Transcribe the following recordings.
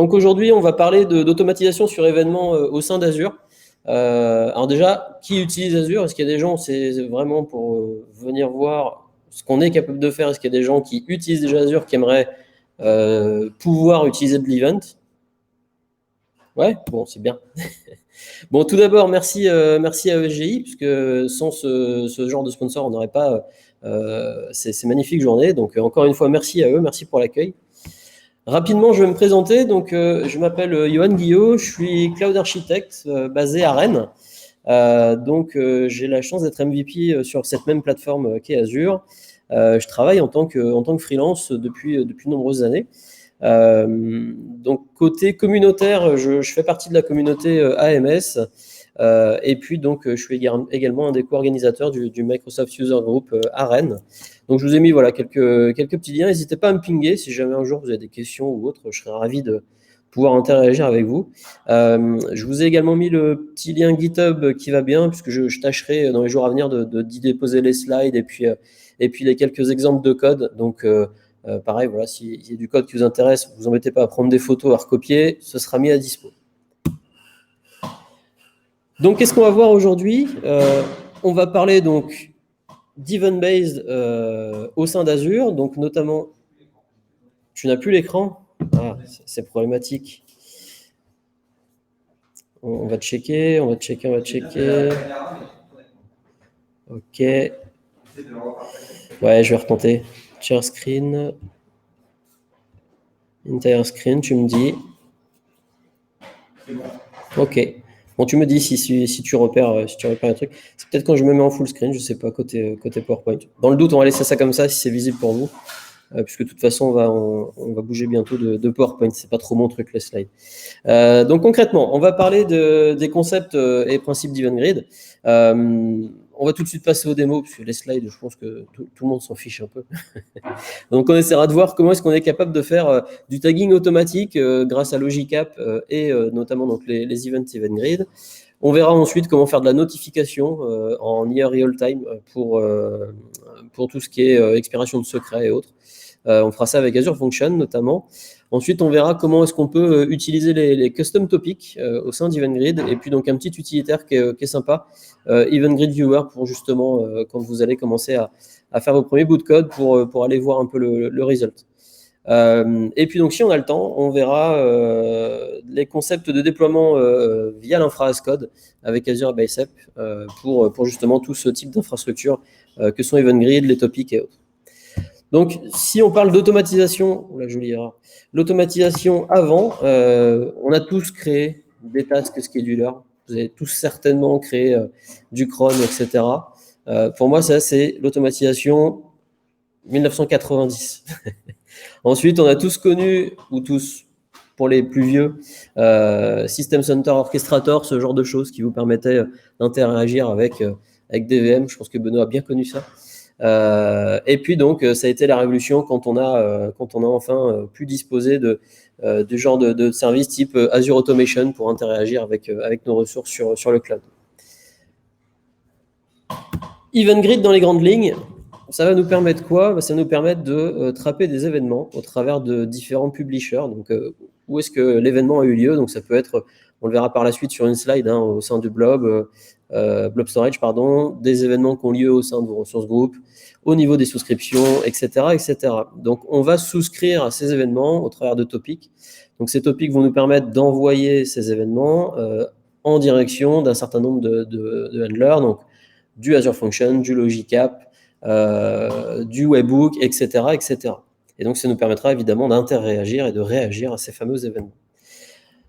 Donc aujourd'hui, on va parler d'automatisation sur événements au sein d'Azure. Alors déjà, qui utilise Azure? Est-ce qu'il y a des gens, c'est vraiment pour venir voir ce qu'on est capable de faire? Est-ce qu'il y a des gens qui utilisent déjà Azure, qui aimeraient pouvoir utiliser de l'event? Ouais, bon, c'est bien. Bon, tout d'abord, merci à ESGI, puisque sans ce genre de sponsor, on n'aurait pas ces magnifiques journées. Donc, encore une fois, merci à eux, merci pour l'accueil. Rapidement, je vais me présenter. Donc, je m'appelle Johan Guillot, je suis cloud architecte basé à Rennes. J'ai la chance d'être MVP sur cette même plateforme qu'est Azure. Je travaille en tant que freelance depuis de nombreuses années. Donc côté communautaire, je fais partie de la communauté AMS. Et puis donc je suis également un des co-organisateurs du Microsoft User Group à Rennes. Donc je vous ai mis voilà quelques petits liens. N'hésitez pas à me pinguer si jamais un jour vous avez des questions ou autres. Je serais ravi de pouvoir interagir avec vous. Je vous ai également mis le petit lien GitHub qui va bien, puisque je tâcherai dans les jours à venir d'y déposer les slides et puis les quelques exemples de code. Donc pareil, voilà, s'il y a du code qui vous intéresse, vous embêtez pas à prendre des photos, à recopier, ce sera mis à dispo. Donc, qu'est-ce qu'on va voir aujourd'hui? On va parler donc d'event-based au sein d'Azure, donc notamment... Tu n'as plus l'écran? Ah, c'est problématique. On va checker. Ok. Ouais, je vais retenter. Share screen. Entire screen, tu me dis. Ok. Bon, tu me dis si tu repères un truc. C'est peut-être quand je me mets en full screen, je sais pas, côté PowerPoint. Dans le doute, on va laisser ça comme ça si c'est visible pour vous. Puisque de toute façon, on va bouger bientôt de PowerPoint. C'est pas trop mon truc, les slides. Donc concrètement, on va parler des concepts et principes d'Event Grid. On va tout de suite passer aux démos, puisque les slides, je pense que tout le monde s'en fiche un peu. Donc on essaiera de voir comment est-ce qu'on est capable de faire du tagging automatique grâce à Logicap et notamment donc les events Event Grid. On verra ensuite comment faire de la notification en near real time pour tout ce qui est expiration de secrets et autres. On fera ça avec Azure Function notamment. Ensuite, on verra comment est-ce qu'on peut utiliser les custom topics au sein d'Event Grid. Et puis donc un petit utilitaire qui est sympa, Event Grid Viewer, pour justement quand vous allez commencer à faire vos premiers bouts de code pour aller voir un peu le result. Et puis donc si on a le temps, on verra les concepts de déploiement via l'infra as code avec Azure Bicep pour justement tout ce type d'infrastructure que sont Event Grid, les topics et autres. Donc, si on parle d'automatisation, l'automatisation avant, on a tous créé des tasks scheduler. Vous avez tous certainement créé du cron, etc. Pour moi, ça, c'est l'automatisation 1990. Ensuite, on a tous connu, ou tous, pour les plus vieux, System Center Orchestrator, ce genre de choses qui vous permettaient d'interagir avec des VM. Je pense que Benoît a bien connu ça. Et puis donc ça a été la révolution quand on a enfin pu disposer du genre de services type Azure Automation pour interagir avec nos ressources sur le cloud. Event Grid dans les grandes lignes, ça va nous permettre quoi? Ça va nous permettre de trapper des événements au travers de différents publishers. Donc où est-ce que l'événement a eu lieu? Donc ça peut être, on le verra par la suite sur une slide au sein du blob storage, des événements qui ont lieu au sein de vos ressources groupes, au niveau des souscriptions, etc., etc. Donc, on va souscrire à ces événements au travers de topics. Donc, ces topics vont nous permettre d'envoyer ces événements en direction d'un certain nombre de handlers, donc du Azure Function, du Logicap, du Webhook, etc., etc. Et donc, ça nous permettra évidemment d'interréagir et de réagir à ces fameux événements.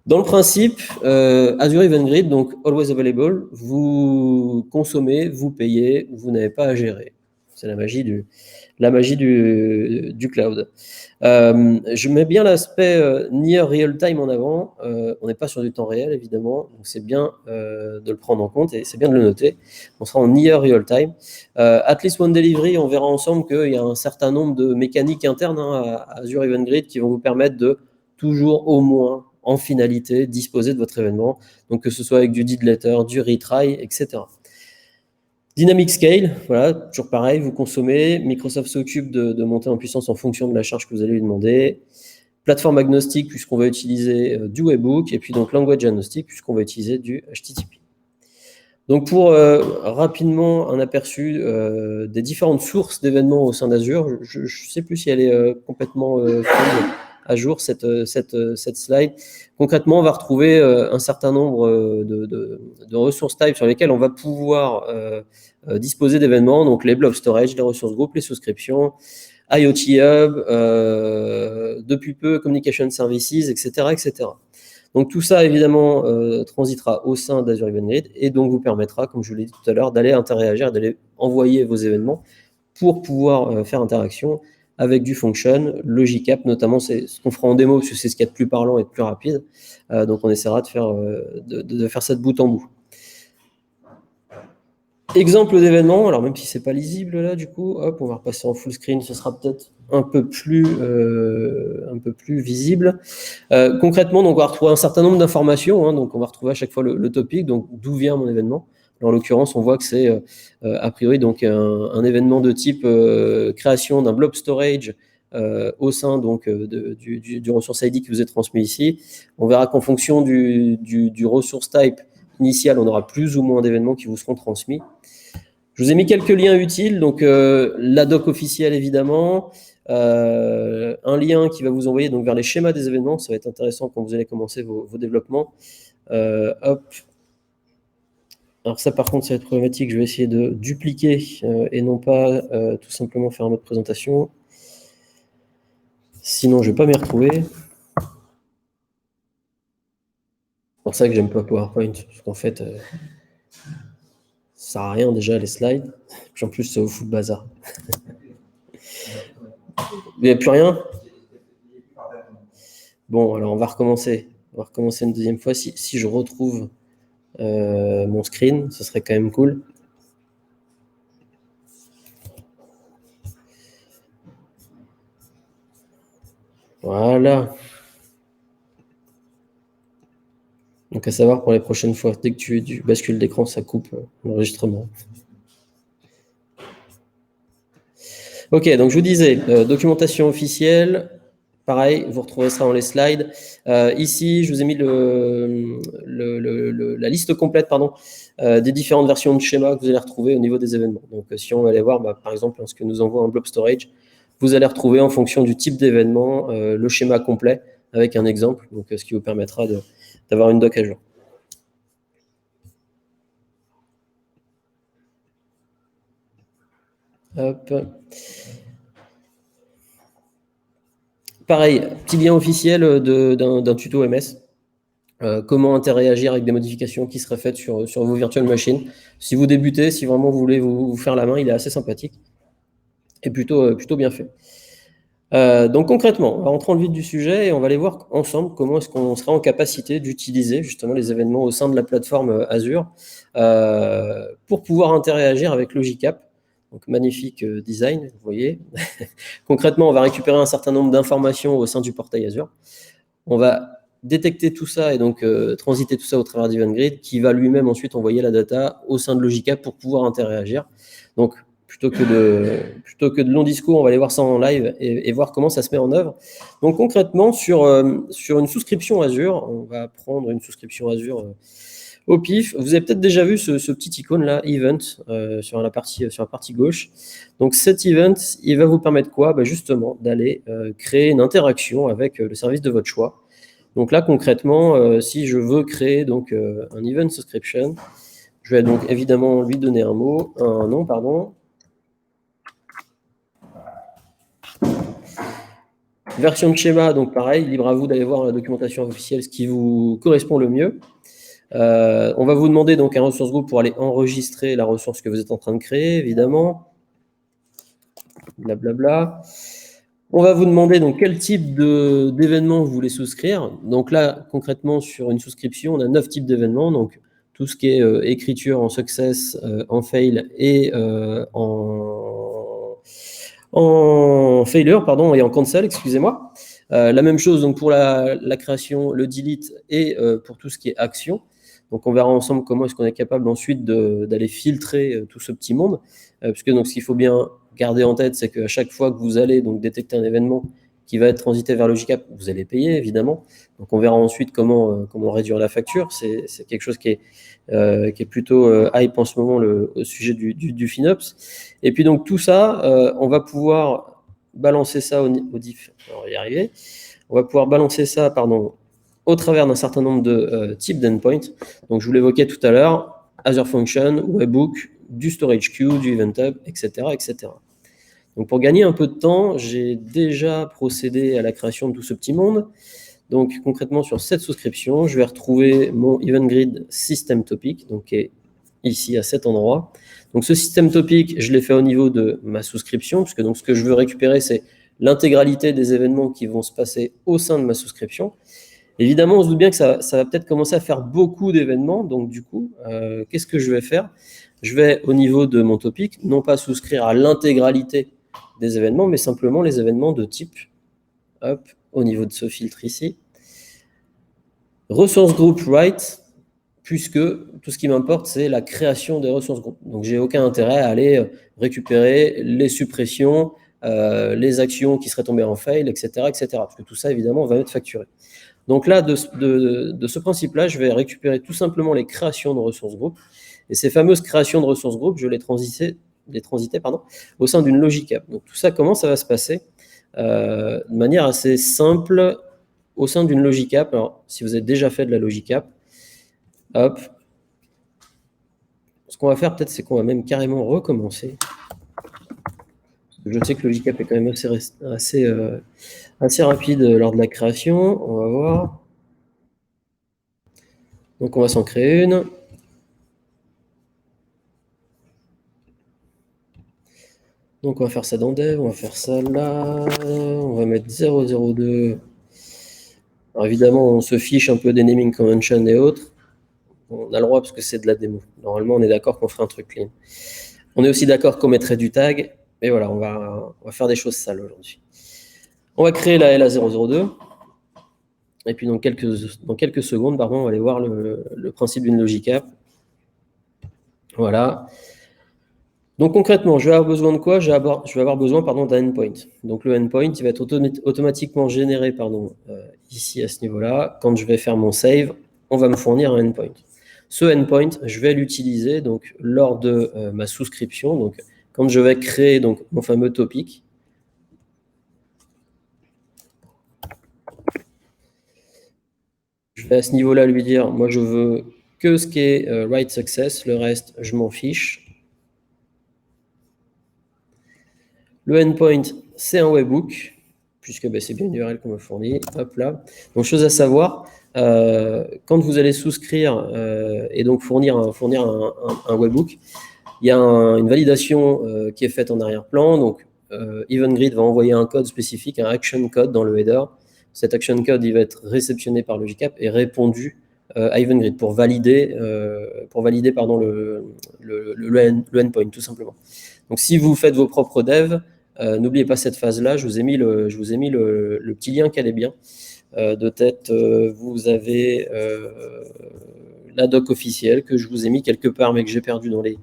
Dans le principe, Azure Event Grid, donc always available, vous consommez, vous payez, vous n'avez pas à gérer. C'est la magie du cloud. Je mets bien l'aspect near real time en avant. On n'est pas sur du temps réel, évidemment, donc c'est bien de le prendre en compte et c'est bien de le noter. On sera en near real time. At least one delivery, on verra ensemble qu'il y a un certain nombre de mécaniques internes à Azure Event Grid qui vont vous permettre de toujours au moins en finalité, disposer de votre événement, donc que ce soit avec du did letter, du retry, etc. Dynamic Scale, voilà, toujours pareil, vous consommez, Microsoft s'occupe de monter en puissance en fonction de la charge que vous allez lui demander. plateforme agnostique, puisqu'on va utiliser du webhook, et puis donc language agnostique, puisqu'on va utiliser du HTTP. Donc pour rapidement un aperçu des différentes sources d'événements au sein d'Azure, je ne sais plus si elle est complètement à jour, cette slide. Concrètement, on va retrouver un certain nombre de ressources types sur lesquelles on va pouvoir disposer d'événements, donc les blob storage, les ressources groupes, les souscriptions, IoT Hub, depuis peu Communication Services, etc., etc. Donc tout ça, évidemment, transitera au sein d'Azure Event Grid et donc vous permettra, comme je vous l'ai dit tout à l'heure, d'aller interagir, d'aller envoyer vos événements pour pouvoir faire interaction avec du function, le JCap notamment, c'est ce qu'on fera en démo parce que c'est ce qu'il y a de plus parlant et de plus rapide. Donc on essaiera de faire ça de bout en bout. Exemple d'événement, alors même si c'est pas lisible là, du coup, hop, on va repasser en full screen, ce sera peut-être un peu plus visible. Concrètement, donc on va retrouver un certain nombre d'informations, hein, donc on va retrouver à chaque fois le topic, donc d'où vient mon événement. Alors, en l'occurrence, on voit que c'est a priori donc un événement de type création d'un blob storage au sein donc du resource ID qui vous est transmis ici. On verra qu'en fonction du resource type initial, on aura plus ou moins d'événements qui vous seront transmis. Je vous ai mis quelques liens utiles, donc la doc officielle évidemment, un lien qui va vous envoyer donc vers les schémas des événements, ça va être intéressant quand vous allez commencer vos développements. Hop. Alors ça par contre ça va être problématique, je vais essayer de dupliquer et non pas tout simplement faire un mode présentation. Sinon je ne vais pas m'y retrouver. C'est pour ça que j'aime pas PowerPoint, parce qu'en fait ça sert à rien déjà les slides, puis en plus ça vous fout le bazar. Il n'y a plus rien? Bon, alors on va recommencer. On va recommencer une deuxième fois. Si je retrouve mon screen, ce serait quand même cool. Voilà. Donc à savoir pour les prochaines fois, dès que tu bascules d'écran, ça coupe l'enregistrement. Ok, donc je vous disais, documentation officielle, pareil, vous retrouverez ça dans les slides. Ici, je vous ai mis la liste complète des différentes versions de schéma que vous allez retrouver au niveau des événements. Donc si on va aller voir, par exemple, ce que nous envoie un blob storage, vous allez retrouver en fonction du type d'événement le schéma complet avec un exemple, donc ce qui vous permettra d'avoir une doc à jour. Hop. Pareil, petit lien officiel d'un tuto MS. Comment interagir avec des modifications qui seraient faites sur vos virtual machines. Si vous débutez, si vraiment vous voulez vous faire la main, il est assez sympathique et plutôt bien fait. Donc concrètement, on va rentrer dans le vif du sujet et on va aller voir ensemble comment est-ce qu'on sera en capacité d'utiliser justement les événements au sein de la plateforme Azure pour pouvoir interagir avec le JCap. Donc magnifique design, vous voyez. Concrètement, on va récupérer un certain nombre d'informations au sein du portail Azure. On va détecter tout ça et donc transiter tout ça au travers d'Event Grid qui va lui-même ensuite envoyer la data au sein de Logica pour pouvoir interagir. Donc, plutôt que de longs discours, on va aller voir ça en live et voir comment ça se met en œuvre. Donc, concrètement, sur une souscription Azure, on va prendre une souscription Azure au pif. Vous avez peut-être déjà vu ce petit icône-là, Event, sur la partie gauche. Donc, cet event, il va vous permettre quoi? Justement, d'aller créer une interaction avec le service de votre choix. Donc là, concrètement, si je veux créer donc, un event subscription, je vais donc évidemment lui donner un nom, pardon. Version de schéma, donc pareil, libre à vous d'aller voir la documentation officielle, ce qui vous correspond le mieux. On va vous demander donc un ressource group pour aller enregistrer la ressource que vous êtes en train de créer, évidemment. Blablabla. On va vous demander donc quel type d'événement vous voulez souscrire. Donc là, concrètement, sur une souscription, on a 9 types d'événements. Donc tout ce qui est écriture en success, en fail et en failure, pardon, et en cancel, excusez-moi. La même chose donc pour la création, le delete et pour tout ce qui est action. Donc on verra ensemble comment est-ce qu'on est capable ensuite d'aller filtrer tout ce petit monde. Puisque donc ce qu'il faut bien garder en tête, c'est qu'à chaque fois que vous allez donc détecter un événement, qui va être transité vers Logicap, vous allez payer, évidemment. Donc, on verra ensuite comment réduire la facture. C'est quelque chose qui est plutôt hype en ce moment au sujet du FinOps. Et puis, donc, tout ça, on va pouvoir balancer ça au diff. On va y arriver. On va pouvoir balancer ça, au travers d'un certain nombre de types d'endpoints. Donc, je vous l'évoquais tout à l'heure, Azure Function, Webhook, du Storage Queue, du Event Hub, etc., etc. Donc, pour gagner un peu de temps, j'ai déjà procédé à la création de tout ce petit monde. Donc, concrètement, sur cette souscription, je vais retrouver mon Event Grid System Topic, donc qui est ici à cet endroit. Donc, ce System Topic, je l'ai fait au niveau de ma souscription, puisque donc, ce que je veux récupérer, c'est l'intégralité des événements qui vont se passer au sein de ma souscription. Évidemment, on se doute bien que ça va peut-être commencer à faire beaucoup d'événements. Donc, du coup, qu'est-ce que je vais faire? Je vais, au niveau de mon topic, non pas souscrire à l'intégralité des événements, mais simplement les événements de type, hop, au niveau de ce filtre ici, Resource Group Write, puisque tout ce qui m'importe, c'est la création des ressources groupes. Donc, j'ai aucun intérêt à aller récupérer les suppressions, les actions qui seraient tombées en fail, etc., etc. Parce que tout ça, évidemment, va être facturé. Donc là, de ce principe-là, je vais récupérer tout simplement les créations de ressources groupes. Et ces fameuses créations de ressources groupes, je les transitais au sein d'une logic app. Donc tout ça, comment ça va se passer? De manière assez simple au sein d'une logic app. Alors, si vous avez déjà fait de la logic app, hop. Ce qu'on va faire peut-être, c'est qu'on va même carrément recommencer. Je sais que logic app est quand même assez rapide lors de la création. On va voir. Donc on va s'en créer une. Donc on va faire ça dans Dev, on va faire ça là, on va mettre 002. Alors évidemment, on se fiche un peu des naming conventions et autres. On a le droit parce que c'est de la démo. Normalement, on est d'accord qu'on ferait un truc clean. On est aussi d'accord qu'on mettrait du tag. Et voilà, on va faire des choses sales aujourd'hui. On va créer la LA002. Et puis dans quelques secondes, on va aller voir le principe d'une logic app. Voilà. Donc concrètement, je vais avoir besoin de quoi? Je vais avoir besoin d'un endpoint. Donc le endpoint, il va être automatiquement généré ici à ce niveau-là. Quand je vais faire mon save, on va me fournir un endpoint. Ce endpoint, je vais l'utiliser donc lors de ma souscription. Donc quand je vais créer donc mon fameux topic. Je vais à ce niveau-là lui dire, moi je veux que ce qui est write success, le reste je m'en fiche. Le endpoint, c'est un webhook, puisque c'est bien une URL qu'on me fournit. Hop là. Donc, chose à savoir, quand vous allez souscrire et donc fournir un webhook, il y a une validation qui est faite en arrière-plan. Donc, EventGrid va envoyer un code spécifique, un action code dans le header. Cet action code, il va être réceptionné par Logicap et répondu à EventGrid pour valider le endpoint, tout simplement. Donc, si vous faites vos propres devs, n'oubliez pas cette phase-là. Je vous ai mis le petit lien qui allait bien. De tête, vous avez la doc officielle que je vous ai mis quelque part, mais que j'ai perdu dans les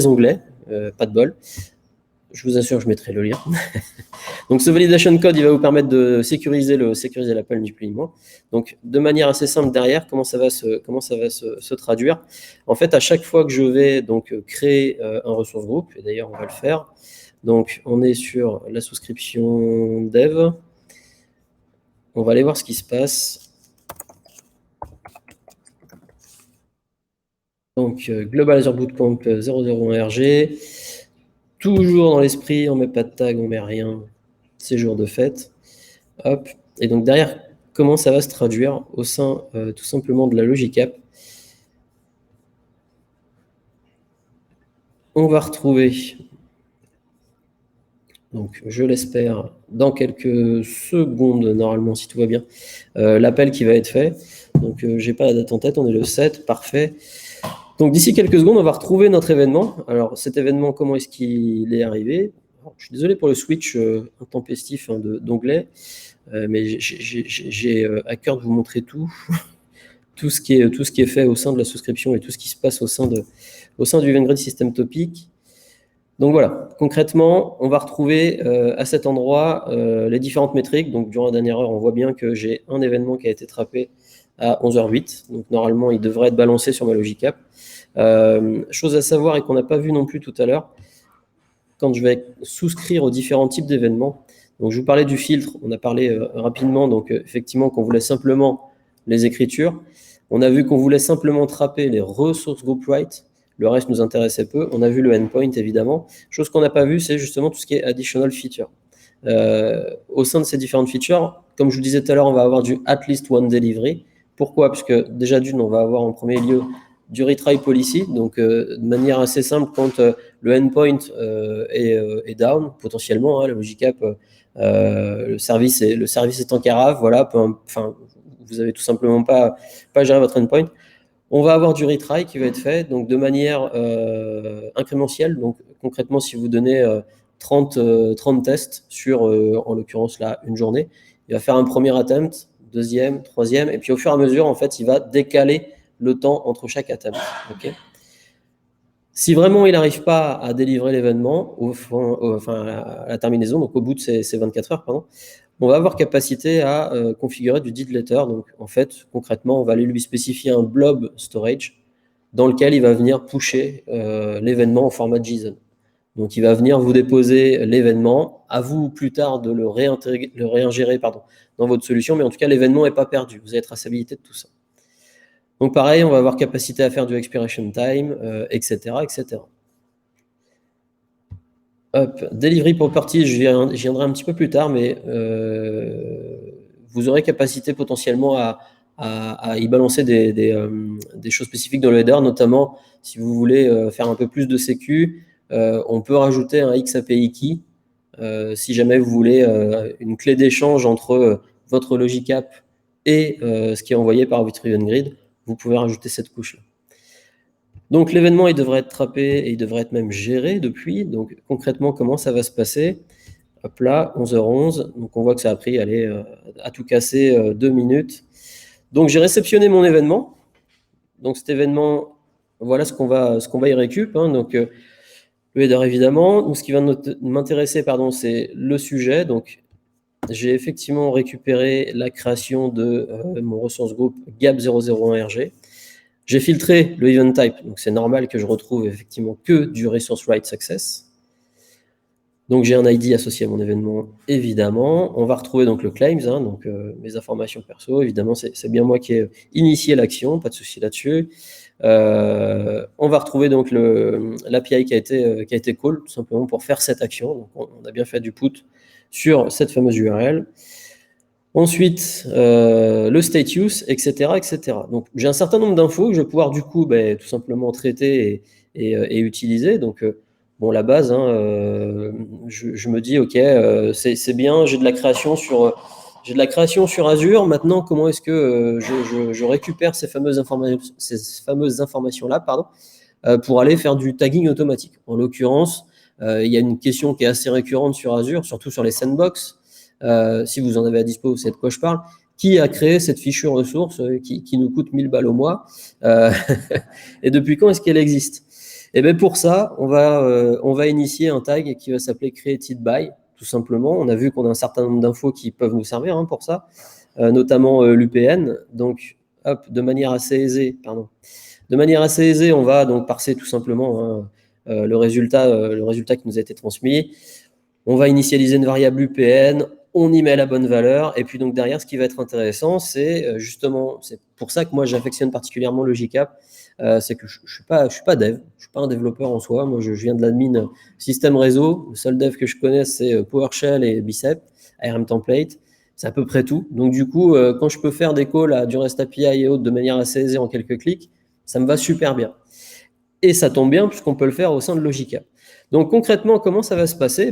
onglets. Pas de bol. Je vous assure, je mettrai le lien. Donc, ce validation code, il va vous permettre de sécuriser l'appel ni plus ni moins. Donc, de manière assez simple derrière, comment ça va se traduire? En fait, à chaque fois que je vais donc créer un ressource group, et d'ailleurs, on va le faire. Donc, on est sur la souscription dev. On va aller voir ce qui se passe. Donc, Global Azure Bootcamp 001 RG. Toujours dans l'esprit, on ne met pas de tag, on ne met rien. C'est jour de fête. Hop. Et donc derrière, comment ça va se traduire au sein tout simplement de la logic app? On va retrouver, donc je l'espère, dans quelques secondes, normalement, si tout va bien, l'appel qui va être fait. Donc je n'ai pas la date en tête, on est le 7, parfait. Donc d'ici quelques secondes, on va retrouver notre événement. Alors cet événement, comment est-ce qu'il est arrivé? Alors, je suis désolé pour le switch intempestif d'onglet, mais j'ai à cœur de vous montrer tout ce qui est fait au sein de la souscription et tout ce qui se passe au sein du EventGrid System Topic. Donc voilà, concrètement, on va retrouver à cet endroit les différentes métriques. Donc durant la dernière heure, on voit bien que j'ai un événement qui a été trappé à 11h08. Donc normalement, il devrait être balancé sur ma Logicap. Chose à savoir et qu'on n'a pas vu non plus tout à l'heure, quand je vais souscrire aux différents types d'événements. Donc je vous parlais du filtre, on a parlé rapidement, donc effectivement qu'on voulait simplement les écritures. On a vu qu'on voulait simplement trapper les ressources group write. Le reste nous intéressait peu. On a vu le endpoint, évidemment. Chose qu'on n'a pas vu, c'est justement tout ce qui est additional feature. Au sein de ces différentes features, comme je vous disais tout à l'heure, on va avoir du at least one delivery. Pourquoi? Parce que déjà d'une, on va avoir en premier lieu du retry policy, donc de manière assez simple, quand le endpoint est down, potentiellement, hein, la Logicap, le service est en carafe, voilà, enfin, vous avez tout simplement pas géré votre endpoint. On va avoir du retry qui va être fait, donc de manière incrémentielle. Donc concrètement, si vous donnez 30 tests sur, en l'occurrence là, une journée, il va faire un premier attempt, deuxième, troisième, et puis au fur et à mesure, en fait, il va décaler le temps entre chaque attempt. Okay. Si vraiment il n'arrive pas à délivrer l'événement, enfin à la terminaison, donc au bout de ces 24 heures, pardon, on va avoir capacité à configurer du dead letter. Donc en fait, concrètement, on va aller lui spécifier un blob storage dans lequel il va venir pusher l'événement en format JSON. Donc il va venir vous déposer l'événement, à vous plus tard de le réingérer dans votre solution, mais en tout cas l'événement n'est pas perdu, vous avez traçabilité de tout ça. Donc pareil, on va avoir capacité à faire du expiration time, etc., etc. Hop, delivery property, j'y viendrai un petit peu plus tard, mais vous aurez capacité potentiellement à y balancer des choses spécifiques dans le header, notamment si vous voulez faire un peu plus de sécu, on peut rajouter un XAPI key si jamais vous voulez une clé d'échange entre votre Logicap et ce qui est envoyé par votre Event Grid, vous pouvez rajouter cette couche-là. Donc l'événement, il devrait être trappé et il devrait être même géré depuis. Donc concrètement, comment ça va se passer? Hop là, 11h11. Donc on voit que ça a pris, allez, à tout casser 2 minutes. Donc j'ai réceptionné mon événement. Donc cet événement, voilà ce qu'on va y récup. Hein. Donc le header évidemment. Donc ce qui va m'intéresser, c'est le sujet. Donc j'ai effectivement récupéré la création de mon ressource groupe GAP001RG. J'ai filtré le event type, donc c'est normal que je retrouve effectivement que du resource write success. Donc j'ai un ID associé à mon événement, évidemment. On va retrouver donc le claims, hein, donc mes informations perso. Évidemment, c'est bien moi qui ai initié l'action, pas de souci là-dessus. On va retrouver donc l'API qui a été call, tout simplement pour faire cette action. Donc on a bien fait du put sur cette fameuse URL. Ensuite, le state use, etc., etc. Donc, j'ai un certain nombre d'infos que je vais pouvoir du coup tout simplement traiter et utiliser. Donc, bon, la base, hein, je me dis, ok, c'est bien, j'ai de la création sur Azure. Maintenant, comment est-ce que je récupère ces fameuses informations-là, pour aller faire du tagging automatique. En l'occurrence, il y a une question qui est assez récurrente sur Azure, surtout sur les sandbox. Si vous en avez à dispo, vous savez de quoi je parle. Qui a créé cette fichue ressource qui nous coûte 1000 balles au mois et depuis quand est-ce qu'elle existe? Et bien pour ça, on va initier un tag qui va s'appeler created by, tout simplement. On a vu qu'on a un certain nombre d'infos qui peuvent nous servir pour ça, notamment l'UPN. Donc, hop, de manière assez aisée, on va donc parser tout simplement le résultat qui nous a été transmis. On va initialiser une variable UPN, on y met la bonne valeur, et puis donc derrière, ce qui va être intéressant, c'est justement, c'est pour ça que moi j'affectionne particulièrement Logicap, c'est que je suis pas dev, je suis pas un développeur en soi, moi je viens de l'admin système réseau, le seul dev que je connais c'est PowerShell et Bicep, ARM template, c'est à peu près tout. Donc du coup, quand je peux faire des calls à du REST API et autres de manière assez aisée en quelques clics, ça me va super bien. Et ça tombe bien puisqu'on peut le faire au sein de Logicap. Donc concrètement, comment ça va se passer?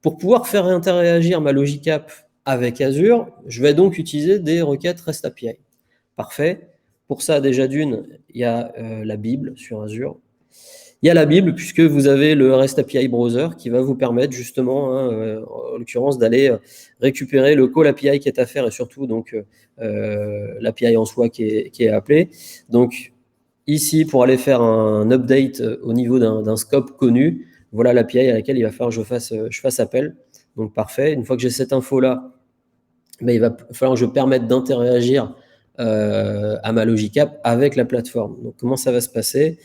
Pour pouvoir faire interagir ma Logicap avec Azure, je vais donc utiliser des requêtes REST API. Parfait. Pour ça, déjà d'une, il y a la Bible sur Azure. Il y a la Bible puisque vous avez le REST API Browser qui va vous permettre justement, en l'occurrence, d'aller récupérer le call API qui est à faire et surtout donc l'API en soi qui est appelé. Donc ici, pour aller faire un update au niveau d'un scope connu, voilà l'API à laquelle il va falloir que je fasse appel. Donc parfait, une fois que j'ai cette info-là, il va falloir que je permette d'interagir à ma Logicap avec la plateforme. Donc comment ça va se passer?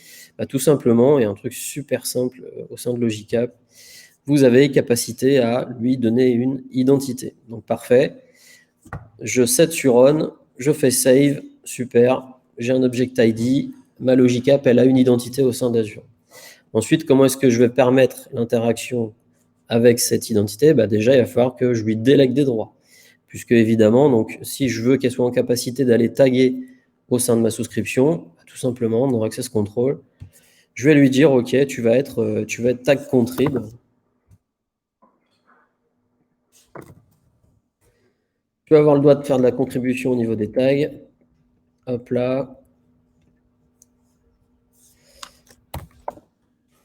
Tout simplement, il y a un truc super simple au sein de Logicap. Vous avez capacité à lui donner une identité. Donc parfait, je set sur on, je fais save, super, j'ai un object ID, ma Logicap, elle a une identité au sein d'Azure. Ensuite, comment est-ce que je vais permettre l'interaction avec cette identité? Déjà, il va falloir que je lui délègue des droits. Puisque évidemment, donc, si je veux qu'elle soit en capacité d'aller taguer au sein de ma souscription, tout simplement, dans Access Control, je vais lui dire, OK, tu vas être tag contrib. Tu vas avoir le droit de faire de la contribution au niveau des tags. Hop là.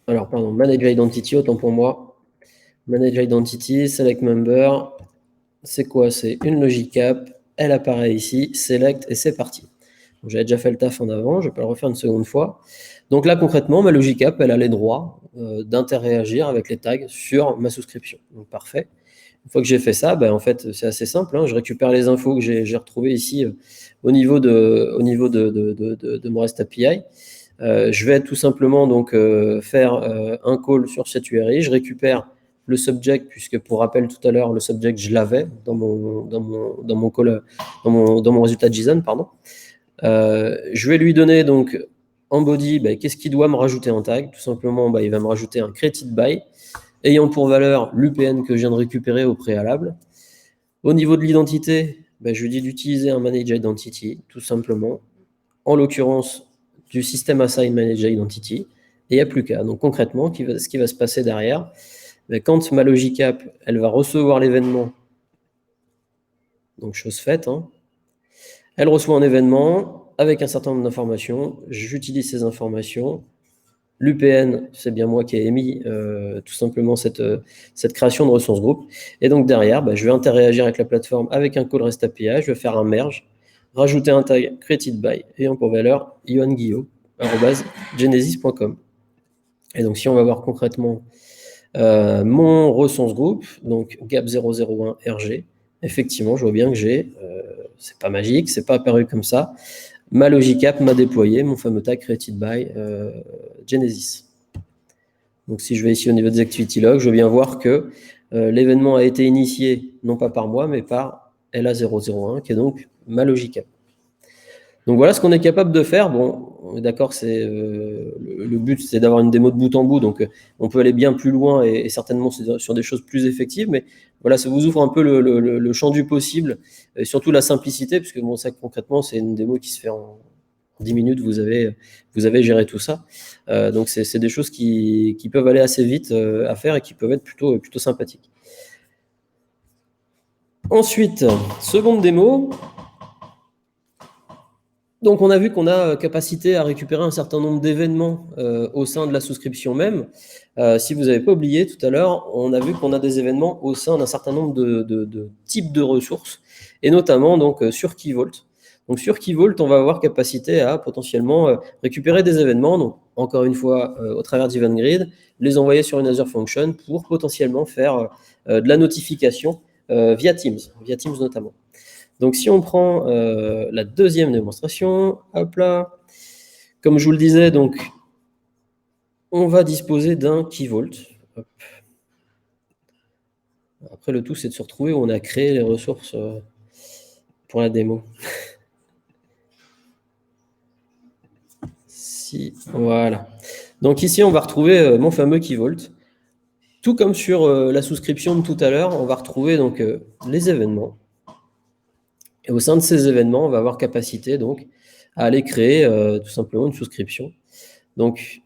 Alors, pardon, Manage Identity, autant pour moi. Manage Identity, Select Member. C'est quoi? C'est une Logicap. Elle apparaît ici. Select et c'est parti. J'avais déjà fait le taf en avant, je ne vais pas le refaire une seconde fois. Donc là, concrètement, ma Logicap, elle a les droits d'interagir avec les tags sur ma souscription. Donc parfait. Une fois que j'ai fait ça, en fait, c'est assez simple. Je récupère les infos que j'ai retrouvées ici au niveau de mon REST API. Je vais tout simplement donc faire un call sur cette URI. Je récupère le subject, puisque pour rappel tout à l'heure, le subject, je l'avais dans mon call, dans mon résultat JSON, pardon. Je vais lui donner donc en body, qu'est-ce qu'il doit me rajouter en tag? Tout simplement, il va me rajouter un created by, ayant pour valeur l'UPN que je viens de récupérer au préalable. Au niveau de l'identité, je lui dis d'utiliser un manage identity, tout simplement. En l'occurrence, du système assign manage identity. Et il n'y a plus qu'à. Donc concrètement, ce qui va se passer derrière, quand ma Logicap, elle va recevoir l'événement, donc chose faite, elle reçoit un événement avec un certain nombre d'informations. J'utilise ces informations. L'UPN, c'est bien moi qui ai émis tout simplement cette création de ressources groupe. Et donc derrière, je vais interagir avec la plateforme avec un call REST API. Je vais faire un merge, rajouter un tag created by ayant pour valeur ioanguillot@genesis.com. Et donc si on va voir concrètement mon ressource groupe, donc gap001 RG, effectivement, je vois bien que j'ai, c'est pas magique, c'est pas apparu comme ça, ma Logicap m'a déployé mon fameux tag created by Genesis. Donc si je vais ici au niveau des activity logs, je vais bien voir que l'événement a été initié non pas par moi, mais par LA001, qui est donc ma Logicap. Donc voilà ce qu'on est capable de faire. Bon, on est d'accord, c'est le but, c'est d'avoir une démo de bout en bout. Donc on peut aller bien plus loin et certainement sur des choses plus effectives. Mais voilà, ça vous ouvre un peu le champ du possible, et surtout la simplicité, puisque bon, ça concrètement, c'est une démo qui se fait en 10 minutes. Vous avez géré tout ça. Donc c'est des choses qui peuvent aller assez vite à faire et qui peuvent être plutôt sympathiques. Ensuite, seconde démo. Donc, on a vu qu'on a capacité à récupérer un certain nombre d'événements au sein de la souscription même. Si vous n'avez pas oublié tout à l'heure, on a vu qu'on a des événements au sein d'un certain nombre de types de ressources, et notamment donc sur KeyVault. Donc, sur KeyVault, on va avoir capacité à potentiellement récupérer des événements, donc encore une fois au travers d'EventGrid, les envoyer sur une Azure Function pour potentiellement faire de la notification via Teams notamment. Donc, si on prend la deuxième démonstration, hop là, comme je vous le disais, donc, on va disposer d'un KeyVault. Hop. Après, le tout, c'est de se retrouver où on a créé les ressources pour la démo. Voilà. Donc ici, on va retrouver mon fameux KeyVault. Tout comme sur la souscription de tout à l'heure, on va retrouver donc les événements. Et au sein de ces événements, on va avoir capacité donc à aller créer tout simplement une souscription. Donc,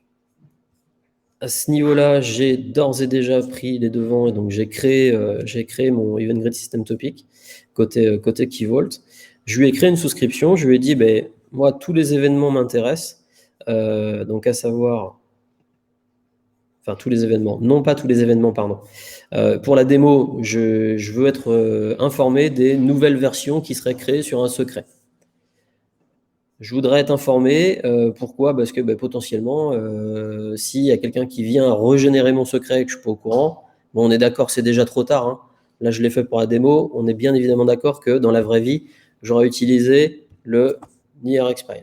à ce niveau-là, j'ai d'ores et déjà pris les devants et donc j'ai créé mon EventGrid System Topic côté KeyVault. Je lui ai créé une souscription. Je lui ai dit, moi, tous les événements m'intéressent. Donc, à savoir, enfin, tous les événements, non pas tous les événements, pardon. Pour la démo, je veux être informé des nouvelles versions qui seraient créées sur un secret. Je voudrais être informé. Pourquoi? Parce que potentiellement, s'il y a quelqu'un qui vient régénérer mon secret et que je ne suis pas au courant, bon, on est d'accord, c'est déjà trop tard, hein. Là, je l'ai fait pour la démo. On est bien évidemment d'accord que dans la vraie vie, j'aurais utilisé le near expiry.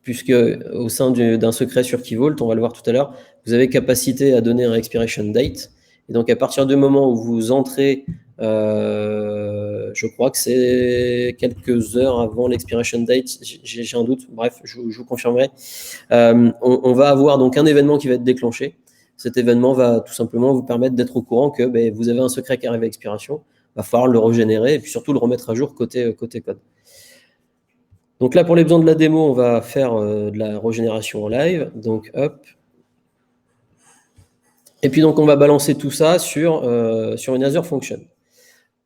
Puisque au sein d'un secret sur Key Vault, on va le voir tout à l'heure, vous avez capacité à donner un expiration date. Et donc, à partir du moment où vous entrez, je crois que c'est quelques heures avant l'expiration date, j'ai un doute, bref, je vous confirmerai, on va avoir donc un événement qui va être déclenché. Cet événement va tout simplement vous permettre d'être au courant que vous avez un secret qui arrive à expiration, il va falloir le régénérer et puis surtout le remettre à jour côté code. Donc là, pour les besoins de la démo, on va faire de la régénération en live. Donc, hop. Et puis, donc, on va balancer tout ça sur une Azure Function.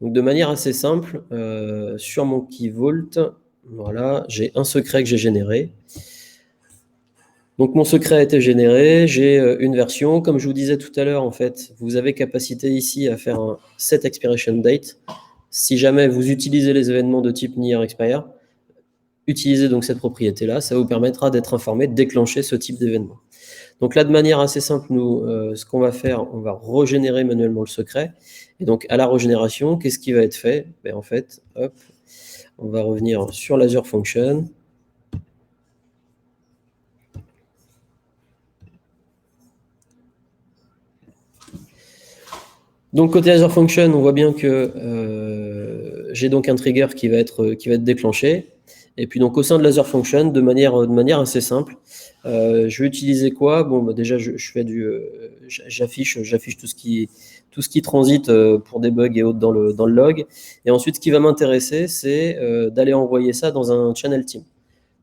Donc, de manière assez simple, sur mon Key Vault, voilà, j'ai un secret que j'ai généré. Donc, mon secret a été généré. J'ai une version. Comme je vous disais tout à l'heure, en fait, vous avez capacité ici à faire un set expiration date. Si jamais vous utilisez les événements de type near expire, utilisez donc cette propriété-là, ça vous permettra d'être informé, de déclencher ce type d'événement. Donc là, de manière assez simple, nous, ce qu'on va faire, on va régénérer manuellement le secret. Et donc, à la régénération, qu'est-ce qui va être fait? En fait, hop, on va revenir sur l'Azure Function. Donc, côté Azure Function, on voit bien que j'ai donc un trigger qui va être déclenché. Et puis, donc, au sein de l'Azure Function, de manière assez simple, je vais utiliser quoi? Bon, déjà, je fais j'affiche tout ce qui transite pour des bugs et autres dans le log. Et ensuite, ce qui va m'intéresser, c'est d'aller envoyer ça dans un channel team.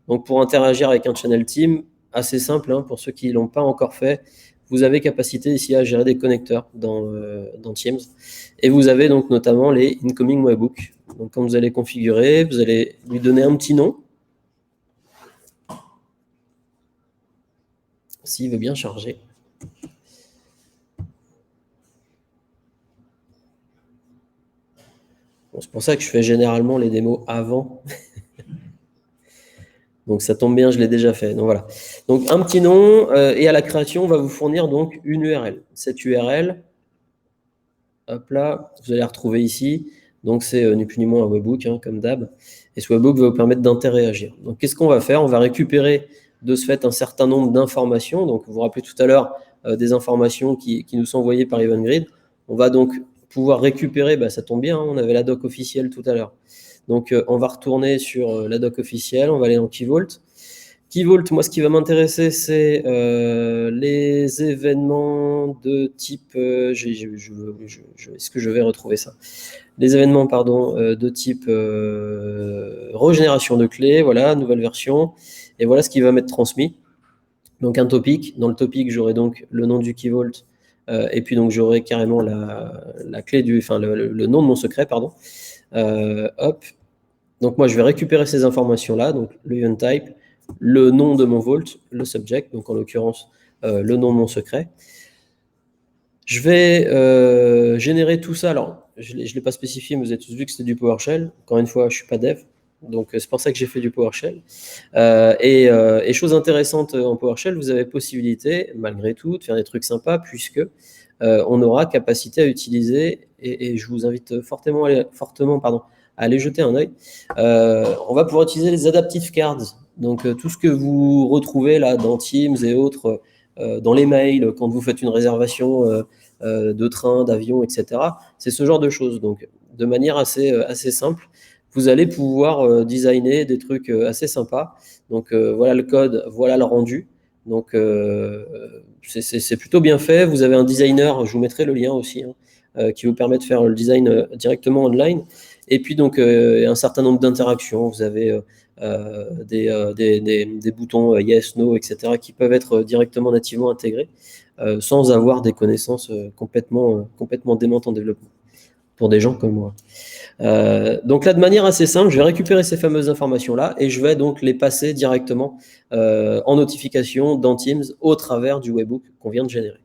Donc, pour interagir avec un channel team, assez simple, hein, pour ceux qui ne l'ont pas encore fait, vous avez capacité ici à gérer des connecteurs dans Teams. Et vous avez donc notamment les incoming webhooks. Donc, quand vous allez configurer, vous allez lui donner un petit nom. S'il veut bien charger. Bon, c'est pour ça que je fais généralement les démos avant. Donc ça tombe bien, je l'ai déjà fait. Donc voilà. Donc un petit nom et à la création, on va vous fournir donc une URL. Cette URL, hop là, vous allez la retrouver ici. Donc c'est ni plus ni moins un webhook, hein, comme d'hab. Et ce webhook va vous permettre d'interagir. Donc qu'est-ce qu'on va faire? On va récupérer de ce fait un certain nombre d'informations. Donc vous vous rappelez tout à l'heure des informations qui nous sont envoyées par EventGrid. On va donc pouvoir récupérer, ça tombe bien, hein, on avait la doc officielle tout à l'heure. Donc on va retourner sur la doc officielle, on va aller dans Key Vault. Key Vault, moi, ce qui va m'intéresser, c'est les événements de type. Est-ce que je vais retrouver ça? Les événements, pardon, de type régénération de clés, voilà, nouvelle version. Et voilà ce qui va m'être transmis. Donc, un topic. Dans le topic, j'aurai donc le nom du Key Vault. Et puis, donc, j'aurai carrément la clé le nom de mon secret, pardon. Hop. Donc, moi, je vais récupérer ces informations-là. Donc, le event type, le nom de mon vault, le subject, donc en l'occurrence le nom de mon secret. Je vais générer tout ça. Alors, je ne l'ai pas spécifié, mais vous avez tous vu que c'était du PowerShell. Encore une fois, je ne suis pas dev, donc c'est pour ça que j'ai fait du PowerShell. Et chose intéressante en PowerShell, vous avez possibilité, malgré tout, de faire des trucs sympas, puisque on aura capacité à utiliser, et je vous invite fortement à aller jeter un œil. On va pouvoir utiliser les adaptive cards. Donc, tout ce que vous retrouvez là dans Teams et autres, dans les mails, quand vous faites une réservation de train, d'avion, etc., c'est ce genre de choses. Donc, de manière assez simple, vous allez pouvoir designer des trucs assez sympas. Donc, voilà le code, voilà le rendu. Donc, c'est plutôt bien fait. Vous avez un designer, je vous mettrai le lien aussi, hein, qui vous permet de faire le design directement online. Et puis, donc, un certain nombre d'interactions. Vous avez des boutons yes, no, etc., qui peuvent être directement nativement intégrés sans avoir des connaissances complètement démentes en développement, pour des gens comme moi. Donc là, de manière assez simple, je vais récupérer ces fameuses informations-là et je vais donc les passer directement en notification dans Teams au travers du webhook qu'on vient de générer.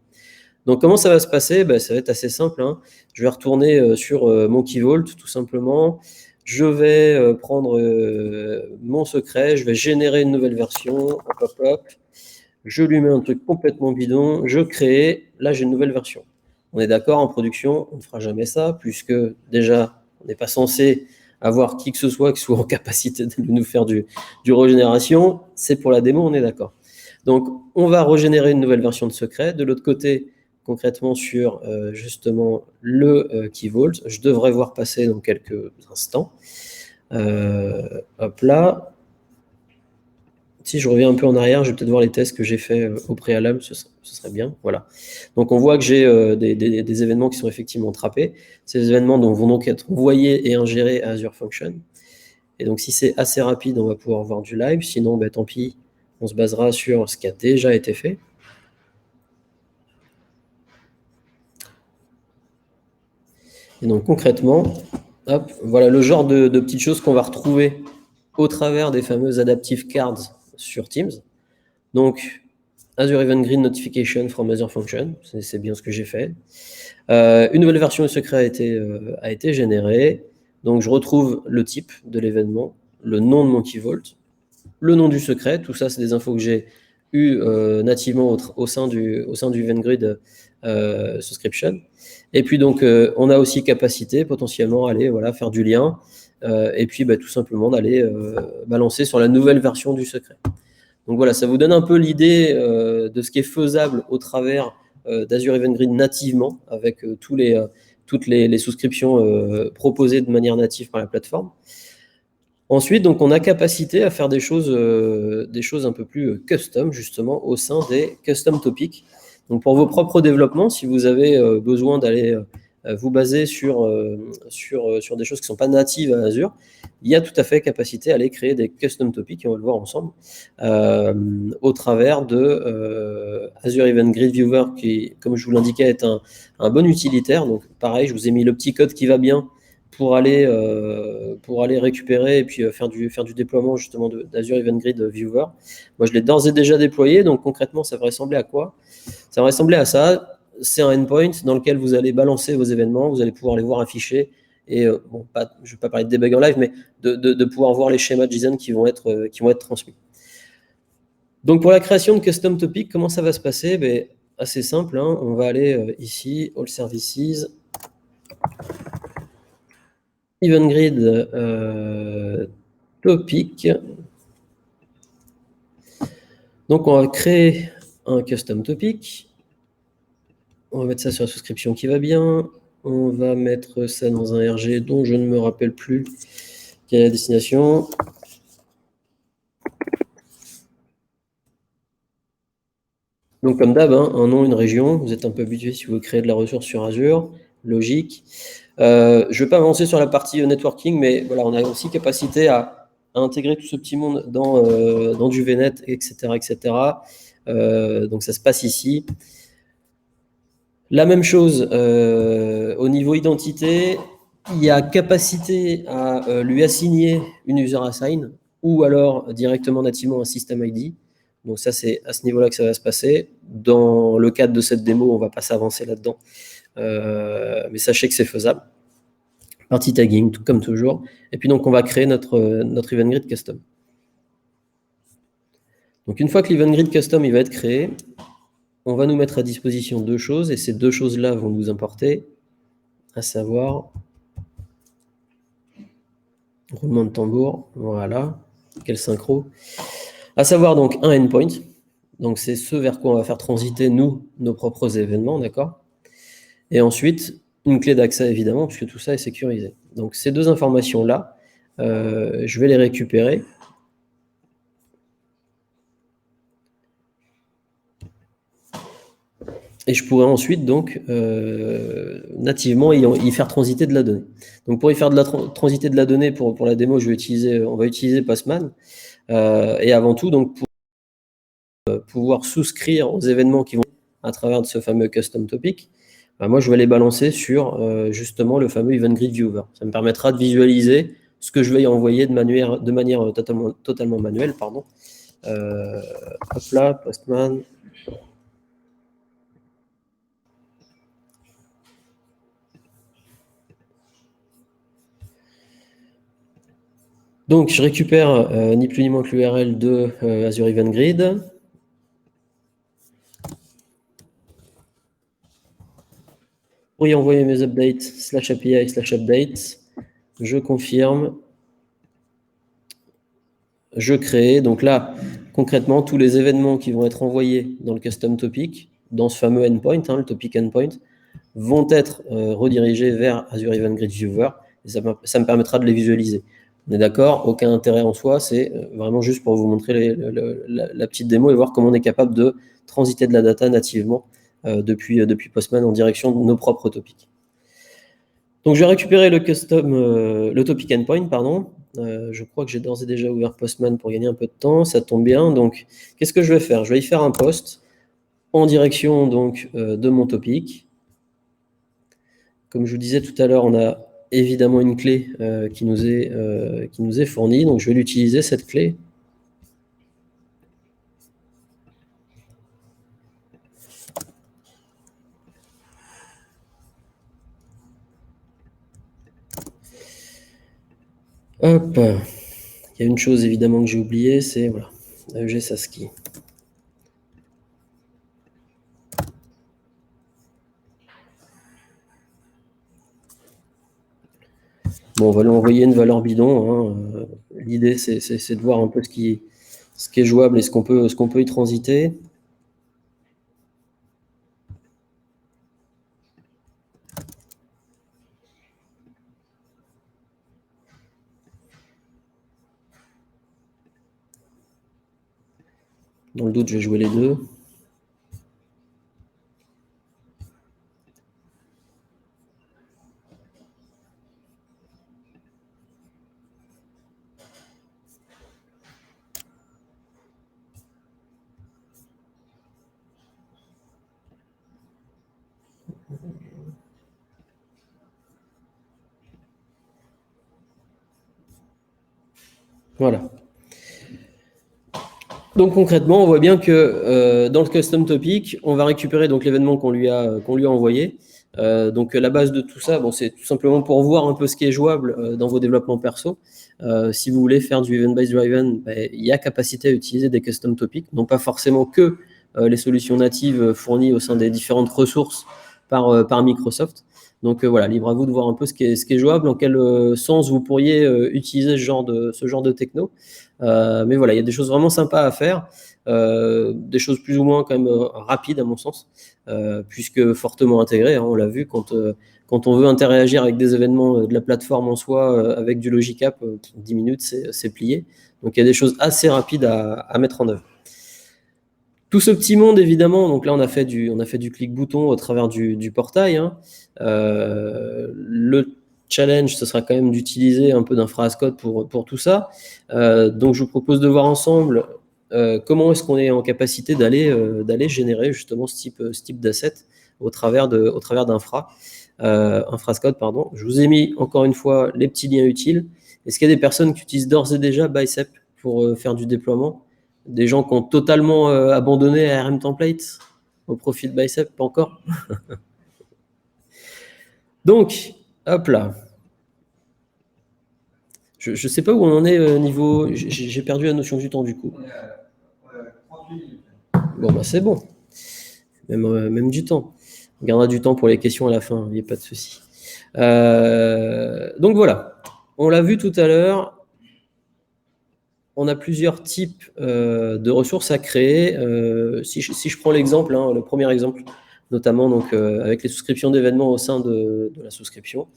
Donc, comment ça va se passer? Ça va être assez simple, hein. Je vais retourner sur mon Key Vault, tout simplement. je vais prendre mon secret, je vais générer une nouvelle version, hop, hop, hop, je lui mets un truc complètement bidon, je crée, là j'ai une nouvelle version. On est d'accord, en production, on ne fera jamais ça, puisque déjà, on n'est pas censé avoir qui que ce soit qui soit en capacité de nous faire du régénération. C'est pour la démo, on est d'accord. Donc, on va régénérer une nouvelle version de secret. De l'autre côté, concrètement sur justement le key vault, je devrais voir passer dans quelques instants. Hop là. Si je reviens un peu en arrière, je vais peut-être voir les tests que j'ai fait au préalable, ce serait bien. Voilà. Donc on voit que j'ai des événements qui sont effectivement trappés. Ces événements vont donc être envoyés et ingérés à Azure Function. Et donc si c'est assez rapide, on va pouvoir voir du live. Sinon, tant pis, on se basera sur ce qui a déjà été fait. Et donc concrètement, hop, voilà le genre de petites choses qu'on va retrouver au travers des fameux adaptive cards sur Teams. Donc, Azure Event Grid Notification from Azure Function, c'est bien ce que j'ai fait. Une nouvelle version du secret a été générée. Donc, je retrouve le type de l'événement, le nom de mon key vault, le nom du secret. Tout ça, c'est des infos que j'ai eues nativement au sein du Event Grid Subscription. Et puis, donc, on a aussi capacité potentiellement à aller faire du lien et puis tout simplement d'aller balancer sur la nouvelle version du secret. Donc voilà, ça vous donne un peu l'idée de ce qui est faisable au travers d'Azure Event Grid nativement, avec toutes les souscriptions proposées de manière native par la plateforme. Ensuite, donc, on a capacité à faire des choses un peu plus custom, justement, au sein des custom topics. Donc, pour vos propres développements, si vous avez besoin d'aller vous baser sur des choses qui ne sont pas natives à Azure, il y a tout à fait capacité à aller créer des custom topics, et on va le voir ensemble, au travers de Azure Event Grid Viewer, qui, comme je vous l'indiquais, est un bon utilitaire. Donc, pareil, je vous ai mis le petit code qui va bien pour aller récupérer et puis faire du déploiement justement d'Azure Event Grid Viewer. Moi, je l'ai d'ores et déjà déployé, donc concrètement, ça va ressembler à quoi? Ça va ressembler à ça. C'est un endpoint dans lequel vous allez balancer vos événements, vous allez pouvoir les voir affichés, et je ne vais pas parler de debug en live, mais de pouvoir voir les schémas JSON qui vont être transmis. Donc pour la création de custom topic, comment ça va se passer? Assez simple, hein. On va aller ici, All Services, Event Grid topic. Donc on va créer un custom topic. On va mettre ça sur la souscription qui va bien. On va mettre ça dans un RG dont je ne me rappelle plus quelle est la destination. Donc comme d'hab, hein, un nom, une région. Vous êtes un peu habitué si vous créez de la ressource sur Azure. Logique. Je ne vais pas avancer sur la partie networking, mais voilà, on a aussi capacité à intégrer tout ce petit monde dans du VNet, etc. etc. Donc ça se passe ici. La même chose au niveau identité, il y a capacité à lui assigner une user assign ou alors directement nativement un system ID. Donc ça, c'est à ce niveau-là que ça va se passer. Dans le cadre de cette démo, on ne va pas s'avancer là-dedans. Mais sachez que c'est faisable. Partie tagging, tout comme toujours. Et puis donc, on va créer notre event grid custom. Donc une fois que l'event grid custom il va être créé, on va nous mettre à disposition deux choses, et ces deux choses-là vont nous importer, à savoir, roulement de tambour, voilà, quel synchro, à savoir donc un endpoint, donc c'est ce vers quoi on va faire transiter nous, nos propres événements, d'accord? Et ensuite, une clé d'accès évidemment, puisque tout ça est sécurisé. Donc ces deux informations-là, je vais les récupérer. Et je pourrais ensuite donc nativement y faire transiter de la donnée. Donc pour y faire transiter de la donnée pour la démo, on va utiliser Postman. Et avant tout, donc pour pouvoir souscrire aux événements qui vont à travers de ce fameux custom topic, moi je vais les balancer sur justement le fameux Event Grid Viewer. Ça me permettra de visualiser ce que je vais y envoyer de manière totalement manuelle. Pardon. Hop là, Postman. Donc, je récupère ni plus ni moins que l'URL de Azure Event Grid. Pour y envoyer mes updates, /API/updates, je confirme, je crée. Donc là, concrètement, tous les événements qui vont être envoyés dans le custom topic, dans ce fameux endpoint, le topic endpoint, vont être redirigés vers Azure Event Grid Viewer, et ça me permettra de les visualiser. On est d'accord, aucun intérêt en soi, c'est vraiment juste pour vous montrer la petite démo et voir comment on est capable de transiter de la data nativement depuis Postman en direction de nos propres topics. Donc je vais récupérer le topic endpoint, pardon. Je crois que j'ai d'ores et déjà ouvert Postman pour gagner un peu de temps, ça tombe bien. Donc qu'est-ce que je vais faire? Je vais y faire un post en direction donc de mon topic. Comme je vous disais tout à l'heure, on a évidemment une clé qui nous est fournie, donc je vais l'utiliser cette clé. Hop, il y a une chose évidemment que j'ai oubliée, c'est voilà, AEG Saski. Bon, on va lui envoyer une valeur bidon. Hein. L'idée, c'est de voir un peu ce qui est jouable et ce qu'on peut y transiter. Dans le doute, je vais jouer les deux. Voilà. Donc concrètement, on voit bien que dans le custom topic, on va récupérer donc l'événement qu'on lui a envoyé. Donc la base de tout ça, bon, c'est tout simplement pour voir un peu ce qui est jouable dans vos développements perso. Si vous voulez faire du event-based driven, il y a capacité à utiliser des custom topics, non pas forcément que les solutions natives fournies au sein des différentes ressources par Microsoft. Donc voilà, libre à vous de voir un peu ce qui est jouable, dans quel sens vous pourriez utiliser ce genre de techno. Mais voilà, il y a des choses vraiment sympas à faire, des choses plus ou moins quand même rapides à mon sens, puisque fortement intégrées. Hein, on l'a vu quand on veut interagir avec des événements de la plateforme en soi, avec du Logic App, 10 minutes, c'est plié. Donc il y a des choses assez rapides à mettre en œuvre. Tout ce petit monde, évidemment, donc là on a fait du clic-bouton au travers du portail. Hein. Le challenge, ce sera quand même d'utiliser un peu d'infra-as-code pour tout ça. Donc je vous propose de voir ensemble comment est-ce qu'on est en capacité d'aller générer justement ce type d'asset au travers d'infra. Infra-as-code, pardon. Je vous ai mis encore une fois les petits liens utiles. Est-ce qu'il y a des personnes qui utilisent d'ores et déjà Bicep pour faire du déploiement? Des gens qui ont totalement abandonné ARM Template au profit de Bicep? Pas encore. Donc, hop là. Je ne sais pas où on en est niveau... J'ai perdu la notion du temps du coup. Bon, bah c'est bon. Même du temps. On gardera du temps pour les questions à la fin, il n'y a pas de souci. Donc voilà. On l'a vu tout à l'heure. On a plusieurs types de ressources à créer. Si je prends l'exemple, hein, le premier exemple, notamment donc, avec les souscriptions d'événements au sein de la souscription,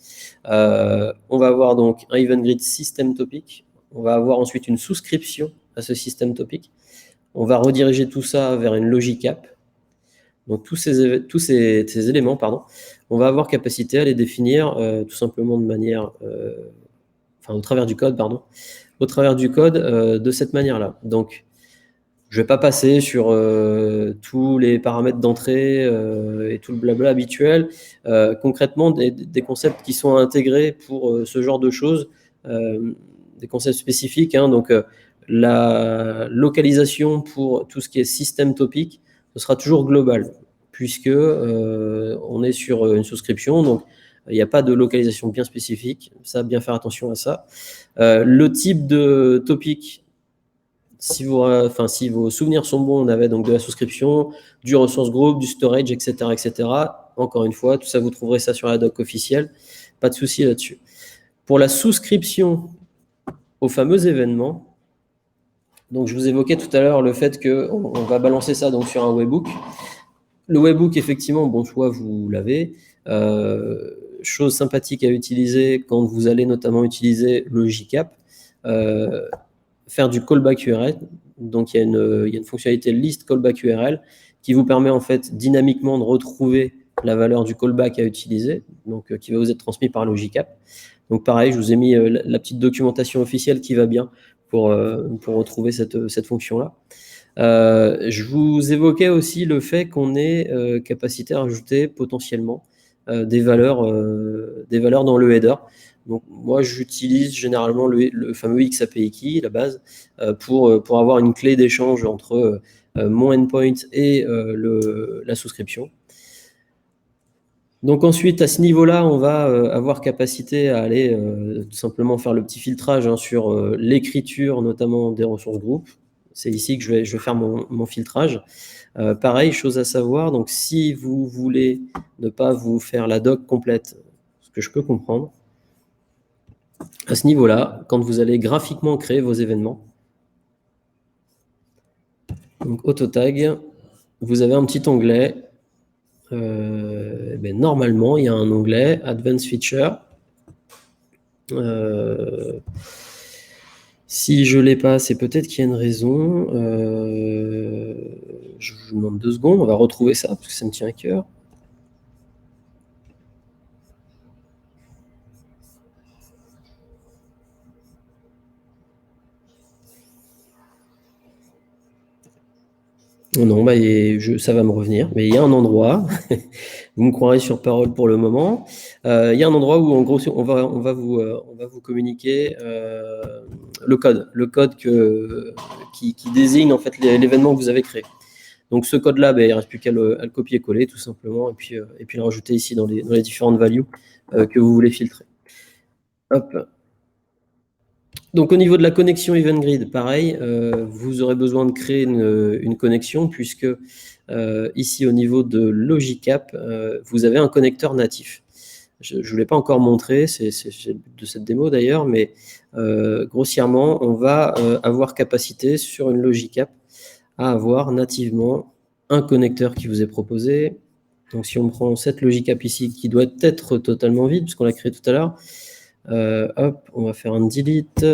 on va avoir donc un Event Grid System Topic. On va avoir ensuite une souscription à ce System Topic. On va rediriger tout ça vers une Logic App. Donc tous ces éléments, pardon, on va avoir capacité à les définir tout simplement de manière, au travers du code, pardon, au travers du code de cette manière-là. Donc, je ne vais pas passer sur tous les paramètres d'entrée et tout le blabla habituel. Concrètement, des concepts qui sont intégrés pour ce genre de choses, des concepts spécifiques. Hein, donc, la localisation pour tout ce qui est système topic, ce sera toujours global, puisque on est sur une souscription. Donc, Il n'y a pas de localisation bien spécifique. Ça, bien faire attention à ça. Le type de topic, si vos souvenirs sont bons, on avait donc de la souscription, du resource group, du storage, etc., etc. Encore une fois, tout ça, vous trouverez ça sur la doc officielle. Pas de souci là-dessus. Pour la souscription au fameux événement, donc je vous évoquais tout à l'heure le fait qu'on va balancer ça donc sur un webbook. Le webbook, effectivement, bon choix, vous l'avez. Chose sympathique à utiliser quand vous allez notamment utiliser le JCap. Faire du callback URL. Donc, il y a une fonctionnalité list callback URL qui vous permet en fait dynamiquement de retrouver la valeur du callback à utiliser, donc qui va vous être transmis par le JCap. Donc, pareil, je vous ai mis la petite documentation officielle qui va bien pour retrouver cette fonction-là. Je vous évoquais aussi le fait qu'on ait capacité à rajouter potentiellement des valeurs dans le header. Donc moi, j'utilise généralement le fameux XAPI key, la base, pour avoir une clé d'échange entre mon endpoint et la souscription. Donc ensuite, à ce niveau-là, on va avoir capacité à aller tout simplement faire le petit filtrage sur l'écriture, notamment des ressources groupes. C'est ici que je vais faire mon filtrage. Pareil, chose à savoir, donc si vous voulez ne pas vous faire la doc complète, ce que je peux comprendre, à ce niveau-là, quand vous allez graphiquement créer vos événements, donc AutoTag, vous avez un petit onglet. Normalement, il y a un onglet Advanced Feature. Si je ne l'ai pas, c'est peut-être qu'il y a une raison. Je vous demande 2 secondes, on va retrouver ça parce que ça me tient à cœur. Non, ça va me revenir, mais il y a un endroit, vous me croirez sur parole pour le moment, il y a un endroit où en gros on va vous communiquer le code qui désigne en fait l'événement que vous avez créé. Donc ce code-là, il ne reste plus qu'à le copier-coller tout simplement et puis le rajouter ici dans les différentes values que vous voulez filtrer. Hop. Donc au niveau de la connexion EventGrid, pareil, vous aurez besoin de créer une connexion puisque ici au niveau de Logicap, vous avez un connecteur natif. Je ne vous l'ai pas encore montré, c'est le but de cette démo d'ailleurs, mais grossièrement, on va avoir capacité sur une Logicap à avoir nativement un connecteur qui vous est proposé. Donc si on prend cette Logicap ici qui doit être totalement vide puisqu'on l'a créé tout à l'heure, hop, on va faire un delete.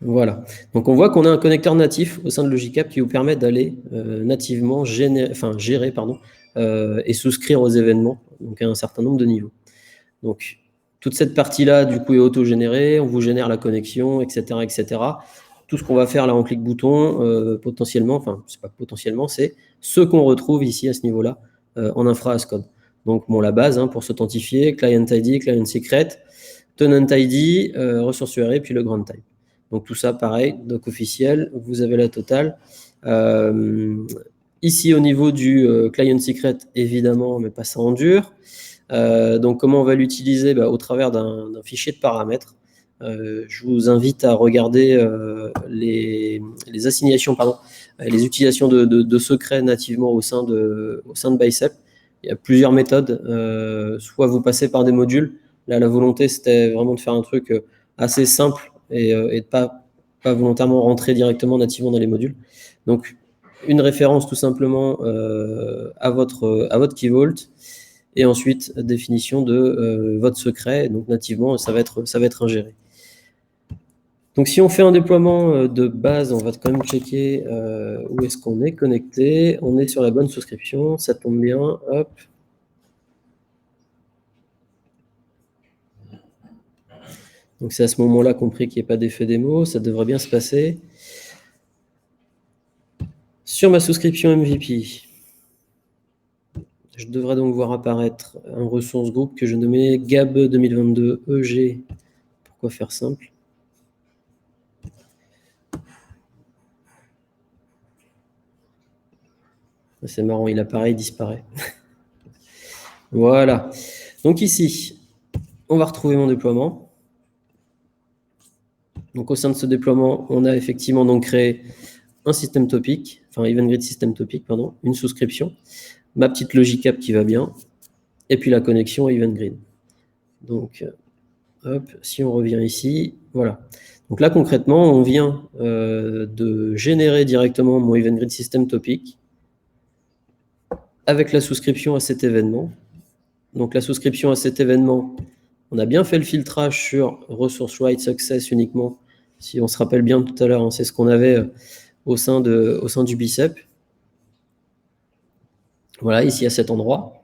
Voilà. Donc on voit qu'on a un connecteur natif au sein de Logicap qui vous permet d'aller nativement gérer et souscrire aux événements, donc à un certain nombre de niveaux. Donc toute cette partie-là, du coup, est auto-générée, on vous génère la connexion, etc., etc. Tout ce qu'on va faire là en clic-bouton, potentiellement, enfin, c'est pas potentiellement, c'est ce qu'on retrouve ici à ce niveau-là en infra as code. Donc, bon, la base pour s'authentifier, client ID, client secret, tenant ID, ressource URL, puis le grant type. Donc, tout ça, pareil, doc officiel, vous avez la totale. Ici, au niveau du client secret, évidemment, mais pas ça en dur. Donc, comment on va l'utiliser au travers d'un fichier de paramètres. Je vous invite à regarder les assignations, les utilisations de secrets nativement au sein de Bicep. Il y a plusieurs méthodes. Soit vous passez par des modules. Là, la volonté, c'était vraiment de faire un truc assez simple et de pas volontairement rentrer directement nativement dans les modules. Donc, une référence tout simplement à votre key vault. Et ensuite, définition de votre secret. Donc, nativement, ça va être ingéré. Donc, si on fait un déploiement de base, on va quand même checker où est-ce qu'on est connecté. On est sur la bonne souscription, ça tombe bien. Hop. Donc, c'est à ce moment-là compris qu'il n'y ait pas d'effet démo. Ça devrait bien se passer. Sur ma souscription MVP, je devrais donc voir apparaître un ressource groupe que je nommais GAB 2022 EG. Pourquoi faire simple? C'est marrant, il apparaît, il disparaît. Voilà. Donc ici, on va retrouver mon déploiement. Donc au sein de ce déploiement, on a effectivement donc créé un système topic, enfin Event Grid System Topic, pardon, une souscription, ma petite logic app qui va bien, et puis la connexion Event Grid. Donc, hop, si on revient ici, voilà. Donc là, concrètement, on vient de générer directement mon Event Grid System Topic avec la souscription à cet événement. Donc la souscription à cet événement, on a bien fait le filtrage sur Resource Write Success uniquement. Si on se rappelle bien tout à l'heure, hein, c'est ce qu'on avait au sein du bicep. Voilà, ici à cet endroit.